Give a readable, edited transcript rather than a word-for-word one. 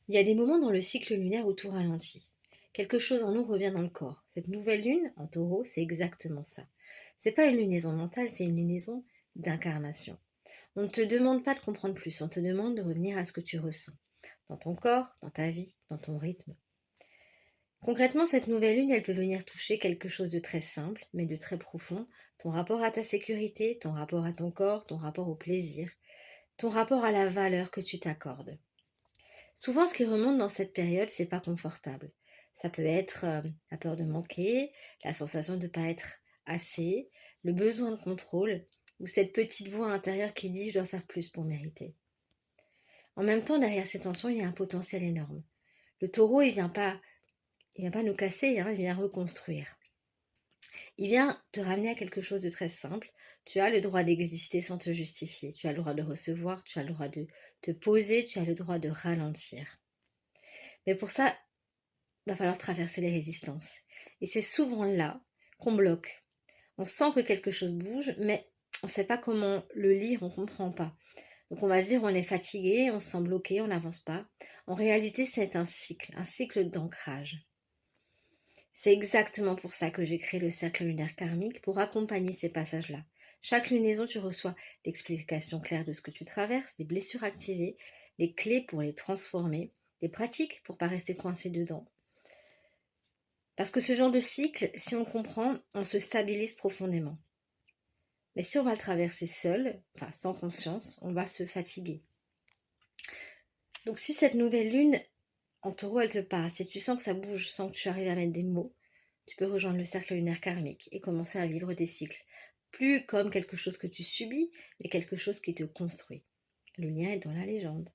Il y a des moments dans le cycle lunaire où tout ralentit. Quelque chose en nous revient dans le corps. Cette nouvelle lune, en taureau, c'est exactement ça. C'est pas une lunaison mentale, c'est une lunaison d'incarnation. On ne te demande pas de comprendre plus, on te demande de revenir à ce que tu ressens. Dans ton corps, dans ta vie, dans ton rythme. Concrètement, cette nouvelle lune, elle peut venir toucher quelque chose de très simple, mais de très profond. Ton rapport à ta sécurité, ton rapport à ton corps, ton rapport au plaisir, ton rapport à la valeur que tu t'accordes. Souvent, ce qui remonte dans cette période, c'est pas confortable. Ça peut être la peur de manquer, la sensation de ne pas être assez, le besoin de contrôle, ou cette petite voix intérieure qui dit je dois faire plus pour mériter. En même temps, derrière ces tensions, il y a un potentiel énorme. Le taureau, il vient pas nous casser, hein, il vient reconstruire. Il vient te ramener à quelque chose de très simple. Tu as le droit d'exister sans te justifier. Tu as le droit de recevoir, tu as le droit de te poser, tu as le droit de ralentir. Mais pour ça, va falloir traverser les résistances. Et c'est souvent là qu'on bloque. On sent que quelque chose bouge, mais on ne sait pas comment le lire, on ne comprend pas. Donc on va se dire on est fatigué, on se sent bloqué, on n'avance pas. En réalité, c'est un cycle d'ancrage. C'est exactement pour ça que j'ai créé le cercle lunaire karmique, pour accompagner ces passages-là. Chaque lunaison, tu reçois l'explication claire de ce que tu traverses, des blessures activées, les clés pour les transformer, des pratiques pour ne pas rester coincé dedans. Parce que ce genre de cycle, si on comprend, on se stabilise profondément. Mais si on va le traverser seul, enfin sans conscience, on va se fatiguer. Donc si cette nouvelle lune en taureau, elle te parle, si tu sens que ça bouge sans que tu arrives à mettre des mots, tu peux rejoindre le cercle lunaire karmique et commencer à vivre des cycles. Plus comme quelque chose que tu subis, mais quelque chose qui te construit. Le lien est dans la légende.